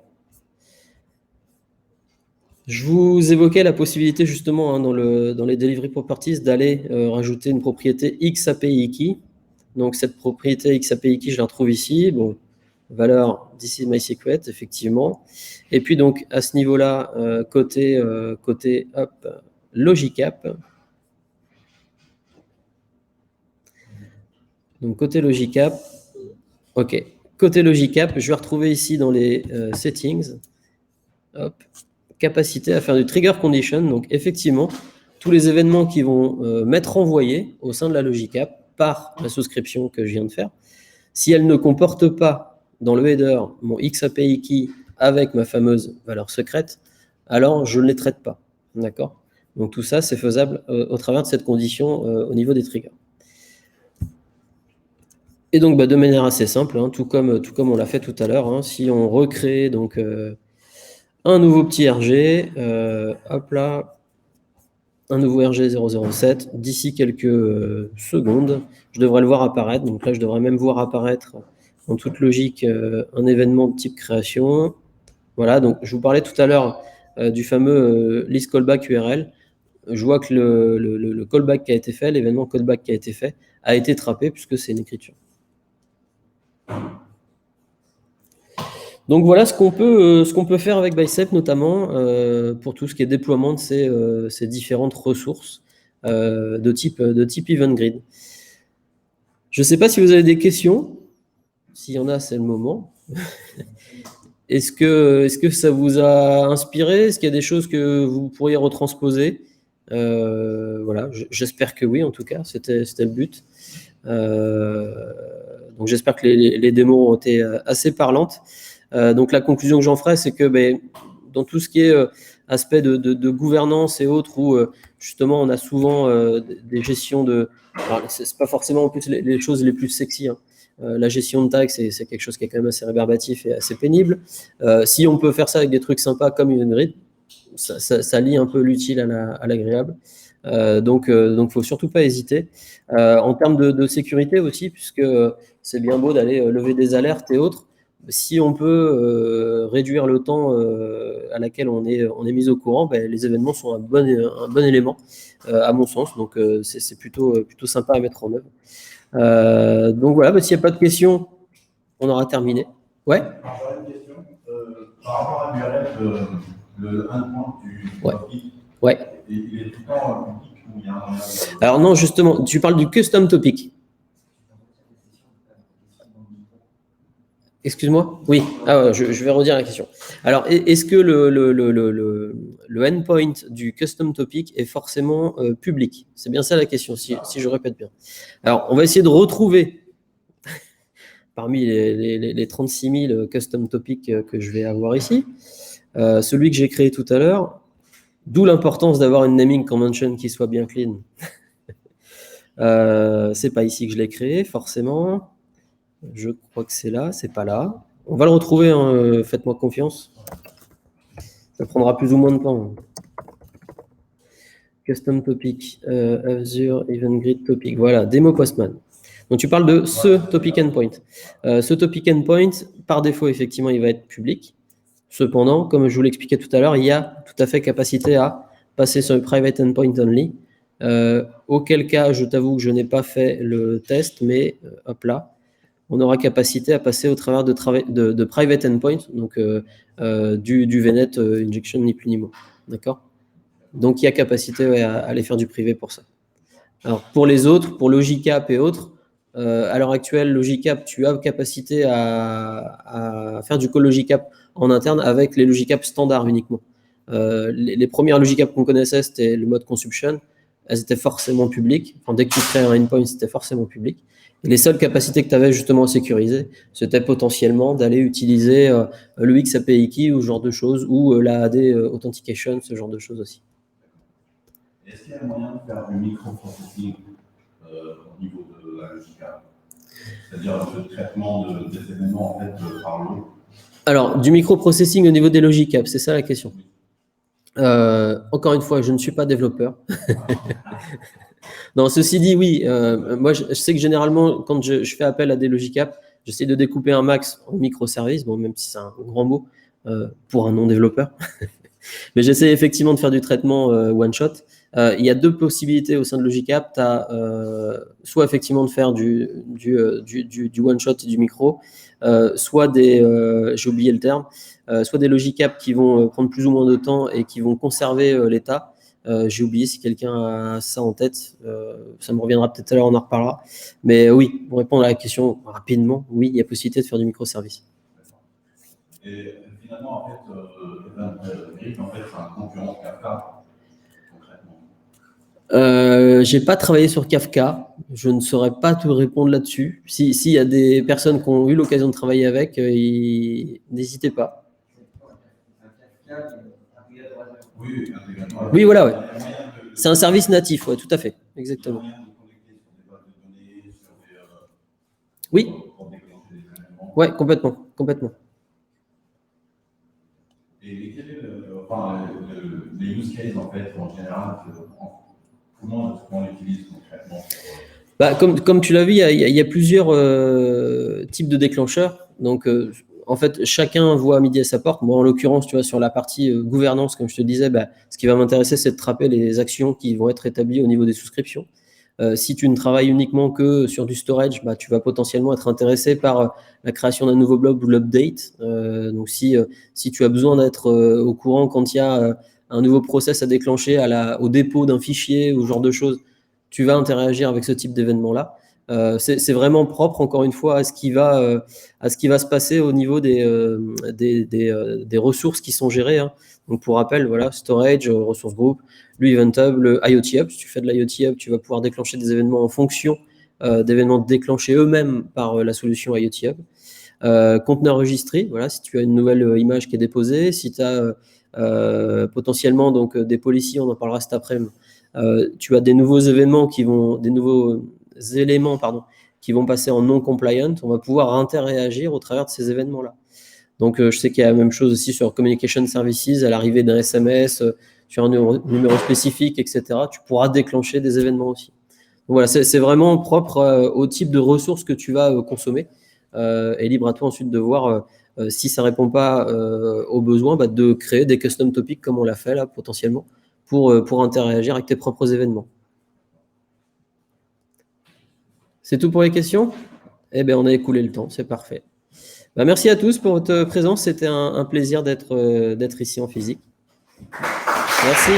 Je vous évoquais la possibilité justement hein, dans les Delivery Properties d'aller rajouter une propriété XAPI Key. Donc cette propriété XAPI Key, je la retrouve ici. Bon, valeur this is my secret, effectivement. Et puis donc à ce niveau-là, côté hop, Logic App. Donc côté Logic App, ok. Côté Logic App, je vais retrouver ici dans les settings, hop, capacité à faire du trigger condition. Donc effectivement, tous les événements qui vont m'être envoyés au sein de la Logic App par la souscription que je viens de faire, si elle ne comporte pas dans le header mon XAPI key avec ma fameuse valeur secrète, alors je ne les traite pas. D'accord ? Donc tout ça, c'est faisable au travers de cette condition au niveau des triggers. Et donc, de manière assez simple, hein, tout comme on l'a fait tout à l'heure, hein, si on recrée donc, un nouveau petit RG, hop là, un nouveau RG 007, d'ici quelques secondes, je devrais le voir apparaître. Donc là, je devrais même voir apparaître, en toute logique, un événement de type création. Voilà, donc je vous parlais tout à l'heure du fameux list callback URL. Je vois que le callback qui a été fait, l'événement callback qui a été fait, a été trappé puisque c'est une écriture. Donc voilà ce qu'on peut faire avec Bicep, notamment pour tout ce qui est déploiement de ces différentes ressources de type Event Grid. Je ne sais pas si vous avez des questions. S'il y en a, c'est le moment. Est-ce que ça vous a inspiré? Est-ce qu'il y a des choses que vous pourriez retransposer? Voilà, j'espère que oui, en tout cas, c'était le but. Donc j'espère que les démos ont été assez parlantes. Donc la conclusion que j'en ferai, c'est que dans tout ce qui est aspect de gouvernance et autres, où justement on a souvent des gestions de... C'est pas forcément en plus les choses les plus sexy, hein. La gestion de tags, c'est quelque chose qui est quand même assez rébarbatif et assez pénible. Si on peut faire ça avec des trucs sympas comme Event Grid, ça lie un peu l'utile à l'agréable. Donc, faut surtout pas hésiter. En termes de sécurité aussi, puisque c'est bien beau d'aller lever des alertes et autres, si on peut réduire le temps à laquelle on est mis au courant, les événements sont un bon élément, à mon sens. Donc, c'est plutôt sympa à mettre en œuvre. Donc voilà, s'il n'y a pas de questions, on aura terminé. Ouais. J'aurais une question. Par rapport à l'URL, le endpoint du topic, ouais. Il est tout le temps public ou il y a un moyen de... Alors non, justement, tu parles du custom topic. Excuse-moi? Oui, je vais redire la question. Alors, est-ce que le endpoint du custom topic est forcément public? C'est bien ça la question, si je répète bien. Alors, on va essayer de retrouver parmi les 36 000 custom topics que je vais avoir ici, celui que j'ai créé tout à l'heure, d'où l'importance d'avoir une naming convention qui soit bien clean. C'est pas ici que je l'ai créé, forcément. Je crois que c'est là, c'est pas là. On va le retrouver, hein, faites-moi confiance. Ça prendra plus ou moins de temps. Custom topic, Azure Event Grid topic. Voilà, démo Postman. Donc tu parles de ce topic endpoint. Ce topic endpoint, par défaut, effectivement, il va être public. Cependant, comme je vous l'expliquais tout à l'heure, il y a tout à fait capacité à passer sur le private endpoint only. Auquel cas, je t'avoue que je n'ai pas fait le test, mais hop là, on aura capacité à passer au travers de private endpoint, donc du VNet injection ni plus ni moins. D'accord? Donc il y a capacité à aller faire du privé pour ça. Alors pour les autres, pour Logic App et autres, À l'heure actuelle, Logicap, tu as capacité à faire du call Logicap en interne avec les Logicap standards uniquement. Les premières Logicap qu'on connaissait, c'était le mode consumption. Elles étaient forcément publiques. Enfin, dès que tu crées un endpoint, c'était forcément public. Et les seules capacités que tu avais justement à sécuriser, c'était potentiellement d'aller utiliser le XAPI Key ou ce genre de choses, ou la AD Authentication, ce genre de choses aussi. Est-ce qu'il y a moyen de faire du microprocessing au niveau de la Logicap? C'est-à-dire le traitement des éléments en fait, par l'eau? Alors, du microprocessing au niveau des Logicap, c'est ça la question. Encore une fois, je ne suis pas développeur. Non, ceci dit, oui. Moi, je sais que généralement, quand je fais appel à des Logicap, j'essaie de découper un max en microservices, bon, même si c'est un grand mot pour un non-développeur. Mais j'essaie effectivement de faire du traitement one-shot. Il y a deux possibilités au sein de Logicap. Tu as soit effectivement de faire du one-shot et du micro, soit des, j'ai oublié le terme, soit des Logicap qui vont prendre plus ou moins de temps et qui vont conserver l'état. J'ai oublié si quelqu'un a ça en tête. Ça me reviendra peut-être tout à l'heure, on en reparlera. Mais oui, pour répondre à la question rapidement, oui, il y a possibilité de faire du microservice. Et finalement, en fait, Eric, en fait, c'est un concurrent Kafka, concrètement. J'ai pas travaillé sur Kafka. Je ne saurais pas te répondre là-dessus. S'il y a des personnes qui ont eu l'occasion de travailler avec, n'hésitez pas. Oui, oui, voilà, ouais. C'est un service natif, ouais, tout à fait, exactement. Oui. Ouais, complètement, complètement. Et quel est les use cases en fait en général comment on l'utilise concrètement? Bah, comme tu l'as vu, il y a plusieurs types de déclencheurs. Donc, en fait, chacun voit à midi à sa porte. Moi, en l'occurrence, tu vois, sur la partie gouvernance, comme je te disais, bah, ce qui va m'intéresser, c'est de trapper les actions qui vont être établies au niveau des souscriptions. Si tu ne travailles uniquement que sur du storage, bah, tu vas potentiellement être intéressé par la création d'un nouveau blob ou l'update. Donc, si tu as besoin d'être au courant quand il y a un nouveau process à déclencher au dépôt d'un fichier ou ce genre de choses, tu vas interagir avec ce type d'événement-là. C'est vraiment propre, encore une fois, à ce qui va se passer au niveau des ressources qui sont gérées. Hein. Donc, pour rappel, voilà, storage, ressources group, le Event Hub, le IoT Hub. Si tu fais de l'IoT Hub, tu vas pouvoir déclencher des événements en fonction d'événements déclenchés eux-mêmes par la solution IoT Hub. Conteneur registry, voilà, si tu as une nouvelle image qui est déposée, si tu as potentiellement donc, des policies, on en parlera cet après-midi, tu as des nouveaux événements qui vont passer en non compliant, on va pouvoir interagir au travers de ces événements-là. Donc, je sais qu'il y a la même chose aussi sur Communication Services, à l'arrivée d'un SMS, sur un numéro spécifique, etc. Tu pourras déclencher des événements aussi. Donc, voilà, c'est vraiment propre au type de ressources que tu vas consommer. Et libre à toi ensuite de voir si ça ne répond pas aux besoins, bah, de créer des custom topics comme on l'a fait là, potentiellement, pour interagir avec tes propres événements. C'est tout pour les questions? Eh bien, on a écoulé le temps, c'est parfait. Bah, merci à tous pour votre présence. C'était un plaisir d'être ici en physique. Merci.